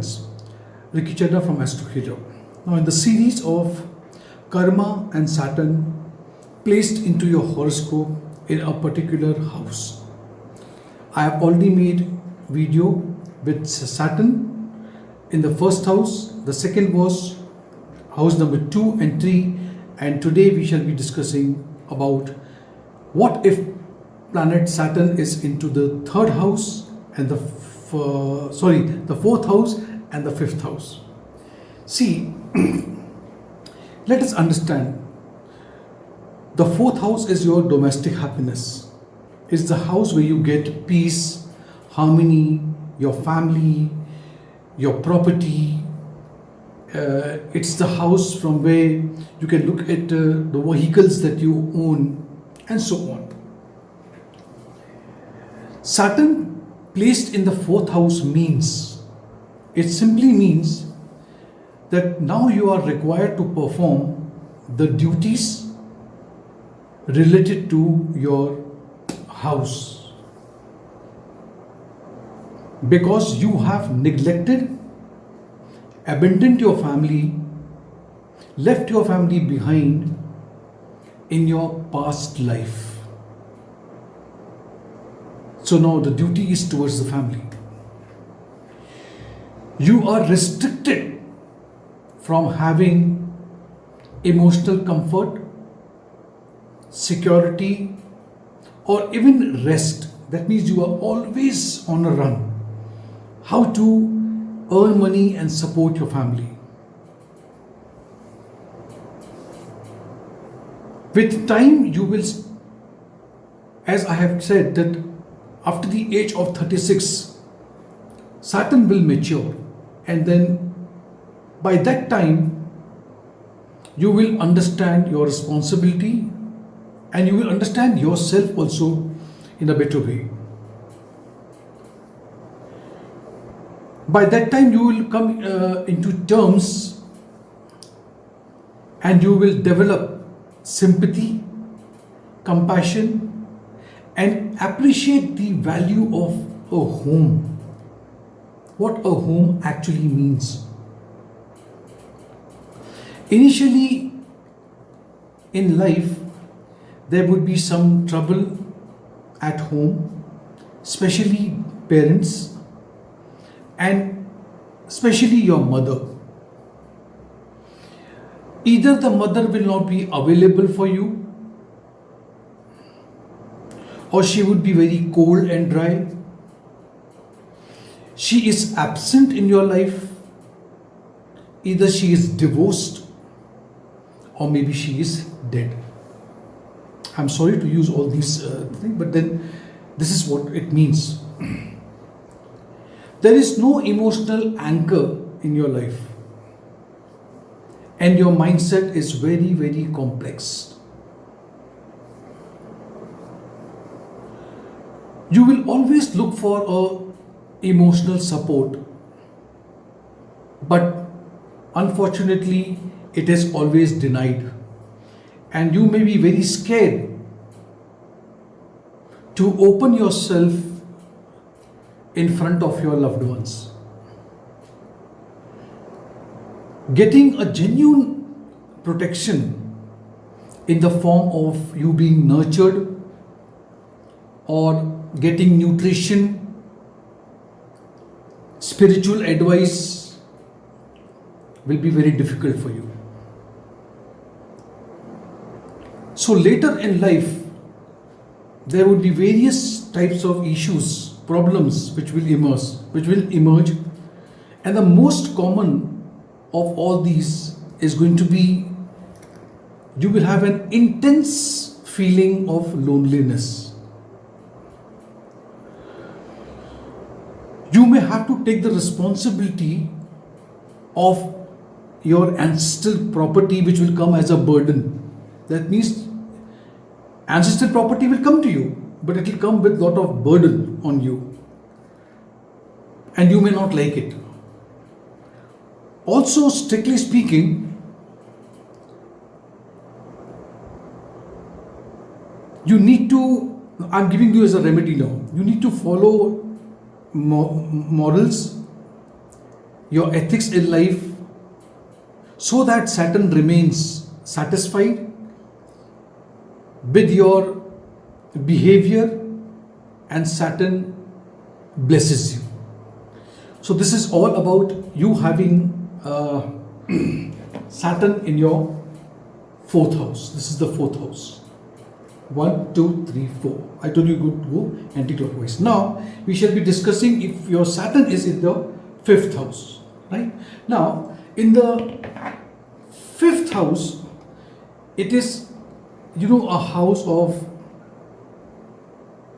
friends, Ricky Chadha from Astro. Now in the series of Karma and Saturn placed into your horoscope in a particular house, I have already made video with Saturn in the first house. The second was house number 2 and 3, and today we shall be discussing about what if planet Saturn is into the third house and the fourth house and the fifth house. See, let us understand. The fourth house is your domestic happiness. It's the house where you get peace, harmony, your family, your property. It's the house from where you can look at the vehicles that you own and so on. Saturn placed in the fourth house it simply means that now you are required to perform the duties related to your house, because you have neglected, abandoned your family, left your family behind in your past life. So now the duty is towards the family. You are restricted from having emotional comfort, security, or even rest. That means you are always on a run. How to earn money and support your family. With time, you will, as I have said, that after the age of 36, Saturn will mature, and then by that time, you will understand your responsibility and you will understand yourself also in a better way. By that time, you will come into terms and you will develop sympathy, compassion, and appreciate the value of a home. What a home actually means. Initially in life, there would be some trouble at home, especially parents and especially your mother. Either the mother will not be available for you, or she would be very cold and dry. She is absent in your life. Either she is divorced or maybe she is dead. I'm sorry to use all these things, but then this is what it means. There is no emotional anchor in your life, and your mindset is very, very complex. You will always look for emotional support, but unfortunately it is always denied, and you may be very scared to open yourself in front of your loved ones. Getting a genuine protection in the form of you being nurtured or getting nutrition, spiritual advice will be very difficult for you. So later in life, there would be various types of issues, problems which will emerge, and the most common of all these is going to be you will have an intense feeling of loneliness. You may have to take the responsibility of your ancestral property, which will come as a burden. That means ancestral property will come to you, but it will come with a lot of burden on you, and you may not like it. Also, strictly speaking, you need to, I'm giving you as a remedy now, you need to follow morals, your ethics in life, so that Saturn remains satisfied with your behavior and Saturn blesses you. So this is all about you having Saturn in your fourth house. This is the fourth house. 1, 2, 3, 4. I told you go anti-clockwise. Now we shall be discussing if your Saturn is in the fifth house. Right? Now in the fifth house, it is, a house of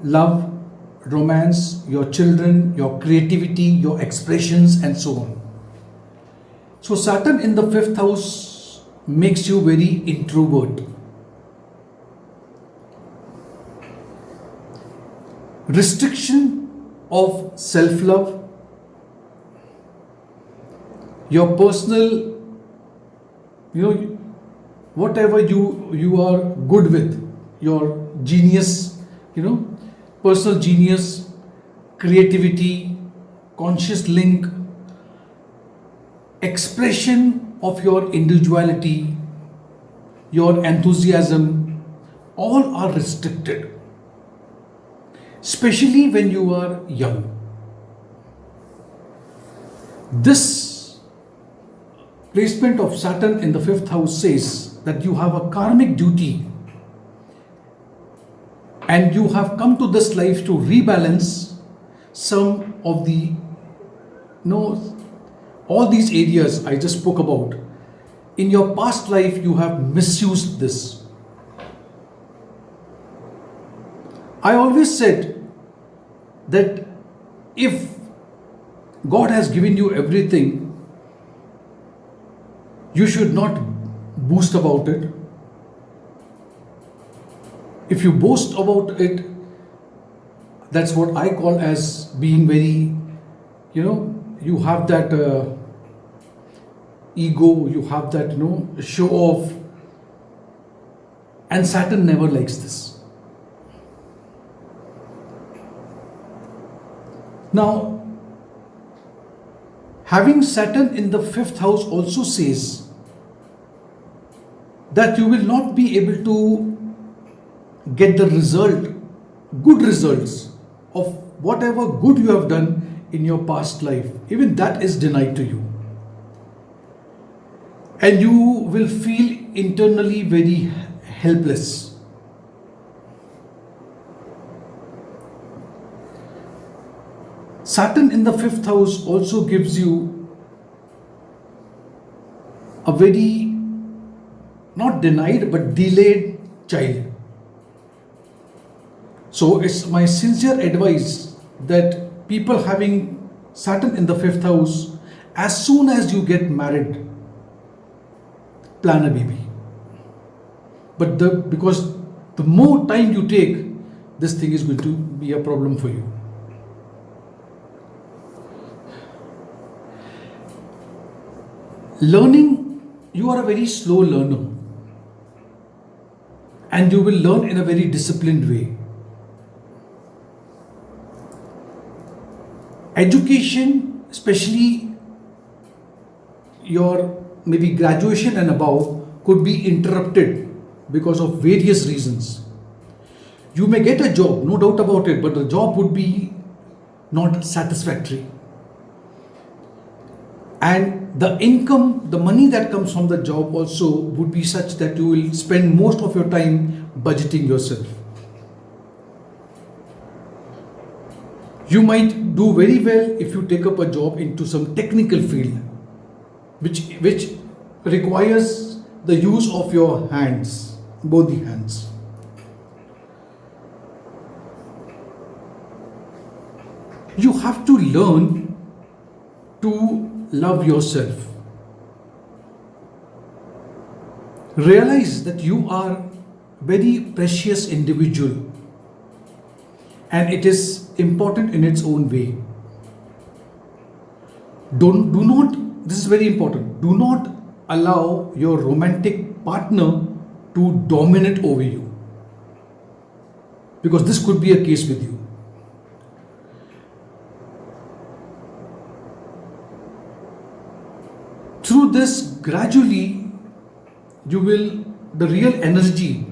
love, romance, your children, your creativity, your expressions, and so on. So Saturn in the fifth house makes you very introvert. Restriction of self-love, your personal, whatever you are good with, your genius, personal genius, creativity, conscious link, expression of your individuality, your enthusiasm, all are restricted, especially when you are young. This placement of Saturn in the fifth house says that you have a karmic duty and you have come to this life to rebalance some of the, all these areas I just spoke about. In your past life, you have misused this. I always said that if God has given you everything, you should not boast about it. If you boast about it, that's what I call as being very, you have that ego, you have that, show off. And Saturn never likes this. Now, having Saturn in the fifth house also says that you will not be able to get the good results of whatever good you have done in your past life. Even that is denied to you. And you will feel internally very helpless. Saturn in the fifth house also gives you a very, not denied, but delayed child. So it's my sincere advice that people having Saturn in the fifth house, as soon as you get married, plan a baby. But because the more time you take, this thing is going to be a problem for you. Learning, you are a very slow learner. And you will learn in a very disciplined way. Education, especially your maybe graduation and above, could be interrupted because of various reasons. You may get a job, no doubt about it, but the job would be not satisfactory. And the income, the money that comes from the job also would be such that you will spend most of your time budgeting yourself. You might do very well if you take up a job into some technical field, which requires the use of your hands, both the hands. You have to learn to love yourself. Realize that you are a very precious individual and it is important in its own way. Do not, this is very important, do not allow your romantic partner to dominate over you, because this could be a case with you. Through this, gradually, the real energy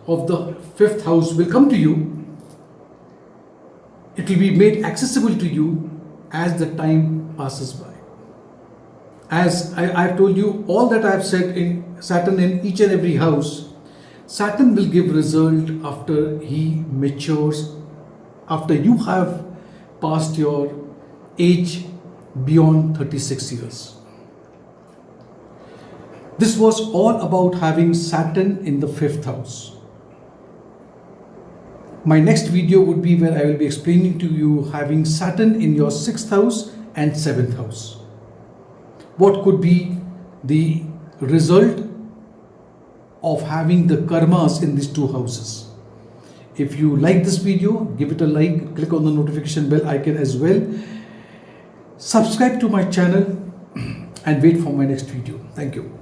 of the fifth house will come to you. It will be made accessible to you as the time passes by. As I've told you, all that I've said in Saturn in each and every house, Saturn will give result after he matures, after you have passed your age beyond 36 years. This was all about having Saturn in the fifth house. My next video would be where I will be explaining to you having Saturn in your sixth house and seventh house. What could be the result of having the karmas in these two houses? If you like this video, give it a like, click on the notification bell icon as well. Subscribe to my channel and wait for my next video. Thank you.